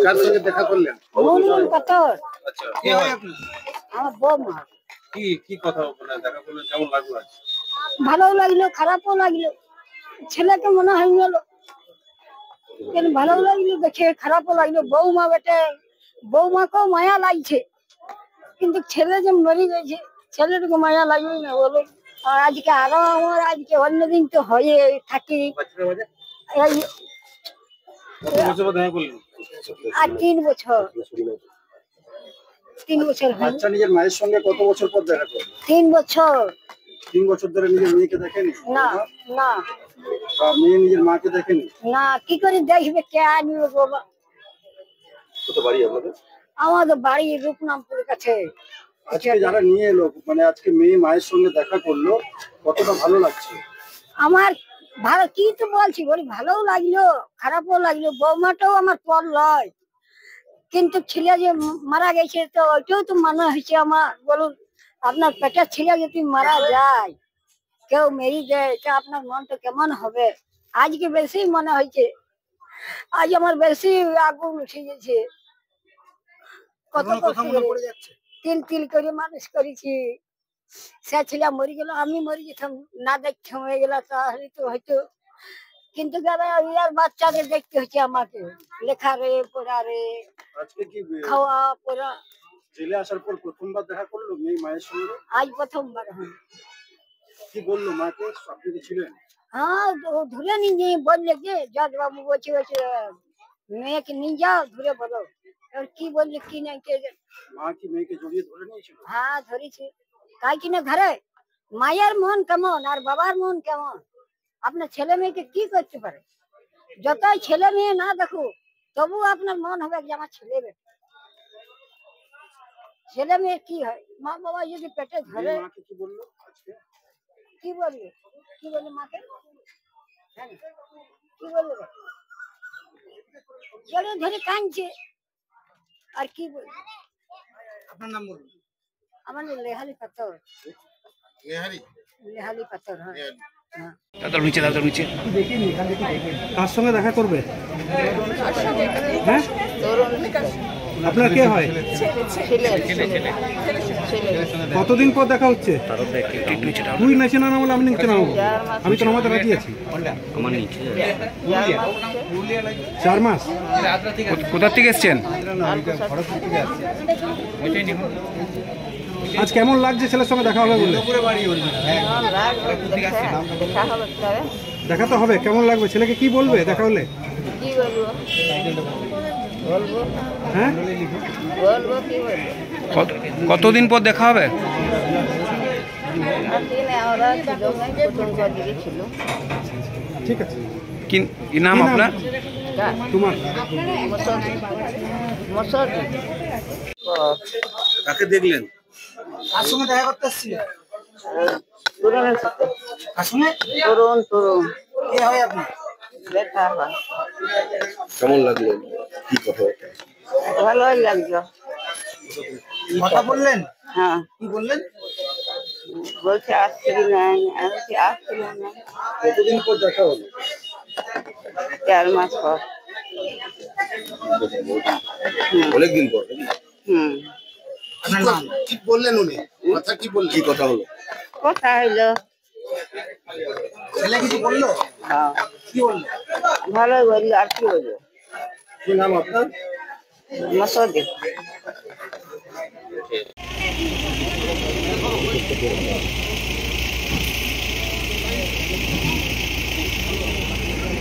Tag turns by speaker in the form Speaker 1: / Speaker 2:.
Speaker 1: কার সঙ্গে দেখা করলেন?
Speaker 2: আচ্ছা, কে হয় আপনি?
Speaker 3: আমার বৌমা।
Speaker 2: কি কথা বলে দেখা করলেন, কেমন লাগলো আজ?
Speaker 3: ভালো লাগলো, খারাপও লাগলো। ছেলেকে মনে হয়ে গেল, কিন্তু ভালো লাগলো দেখে, খারাপও লাগলো। বৌমা বেটে, বৌমাকেও মায়া লাগছে, কিন্তু ছেলে যে মরে গেছে ছেলেটাকে মায়া লাগবে না বলো। আর আজকে আরো আমার আজকে অন্যদিন তো হয়ে থাকি আর 3 বছর। 3 বছর।
Speaker 1: বাচ্চা নিজের মায়ের সঙ্গে কত বছর পর দেখা করবে?
Speaker 3: 3 বছর।
Speaker 1: 3 বছর ধরে নিজের মেয়েকে দেখেনি?
Speaker 3: না না।
Speaker 1: মেয়ে নিজের মাকে দেখেনি?
Speaker 3: না, কি করে দেখবে, কে আনবে বাবা?
Speaker 1: কত বাড়ি আপনাদের?
Speaker 3: আমাদের বাড়ি রূপনামপুর কাছে।
Speaker 1: আজকে যারা নিয়ে এলো, মানে আজকে মেয়ে মায়ের সঙ্গে দেখা করলো, কতটা ভালো লাগছে?
Speaker 3: আমার ভালো, কি তো বলছি, বলি ভালোও লাগলো, খারাপও লাগলো। বৌমাটাও আমার পর লয়, কিন্তু ছেলে যে মারা গেছে তো ওইটাও তো মনে হয়েছে আমার। বলুন, আপনার পেটের ছেলে যদি মারা যায়, কেউ মেরে দেয়, এটা আপনার মনটা কেমন হবে? আজকে বেশি মনে হয়েছে, আজ আমার বেশি আগুন উঠে গেছে। কত তিল তিল করে মানুষ করেছি, সে ছেলে মরে গেল, আমি মরে যেতাম না, দেখতে হয়ে গেল তাহলে তো হয়তো। কিন্তু ইয়ার বাচ্চাদের দেখতে হচ্ছে আমাকে, লেখা রে, পড়া রে, খাওয়া পড়া।
Speaker 1: জেলে আসার পর প্রথমবার দেখা করলো মেয়ে মায়ের সঙ্গে?
Speaker 3: আজ প্রথমবার।
Speaker 1: কি বললো মাকে? আপনি কি ছিলেন?
Speaker 3: হ্যাঁ, ধরে নিয়ে বললে যে জজ বাবু বলছে মেয়েকে নিয়ে যাও, ধরে বলো। এবার কি বললে কি নাই কে জানে।
Speaker 1: মা কি মেয়েকে জড়িয়ে ধরে নিয়েছিল?
Speaker 3: হ্যাঁ, ধরেছে। তাই কিনা ঘরে মায়ের মন কেমন আর বাবার মন কেমন, আপনার ছেলে মেয়েকে কি করতে পারে? যতই ছেলে মেয়ে না দেখো, তবু আপনার মন হবে যে আমার ছেলে মেয়ে। ছেলে মেয়ে কি হয়, মা বাবা যদি পেটে ধরে।
Speaker 1: মাকে কি বললো আজকে?
Speaker 3: কি বলবে, কি বলবে মাকে? কি বলবে? জড়ে ধরে কাঁদছে, আর কি বলবে?
Speaker 1: আপনার নাম বলুন।
Speaker 3: আমার নাম লেহালি পাথর। লেহালি পাথর। হ্যাঁ।
Speaker 1: কার সঙ্গে দেখা করবে? হ্যাঁ, আপনার কে হয়? কতদিন পর দেখা হচ্ছে? তুই নাচে না বলে আমি নিচে নামবো, আমি তো নামাতে রাজি আছি। 4 মাস।
Speaker 4: কোথা থেকে এসছেন?
Speaker 1: আজ কেমন লাগছে ছেলের সঙ্গে দেখা হবে বলে? দেখা তো হবে, কেমন লাগবে? ছেলেকে কি বলবে দেখা হলে? হ্যাঁ,
Speaker 4: কতদিন পর দেখা হবে?
Speaker 1: ঠিক আছে।
Speaker 4: কি নাম আপনার?
Speaker 1: তোমার? কাকে দেখলেন? কার সঙ্গে দেখা করতে এসেছিলেন?
Speaker 3: তরুণ।
Speaker 1: কে হয় আপনি? কেমন লাগলো? কি কথা?
Speaker 3: ভালোই লাগলো।
Speaker 1: কথা বললেন?
Speaker 3: হ্যাঁ।
Speaker 1: কি বললেন?
Speaker 3: বলছে আসছিল না, আসছিল না।
Speaker 1: কতদিন পর দেখা হলো?
Speaker 3: 4 মাস পর।
Speaker 1: অনেকদিন পর।
Speaker 5: কি বললেন উনি? কথা কি বললেন?
Speaker 1: কি কথা হলো?
Speaker 3: কথা হইলো।
Speaker 1: ছেলে কিছু বললো?
Speaker 3: হ্যাঁ।
Speaker 1: কি বললো?
Speaker 3: ভালোই বললো, আর কি বলবো?
Speaker 1: কি নাম আপনার?
Speaker 3: মসুদি।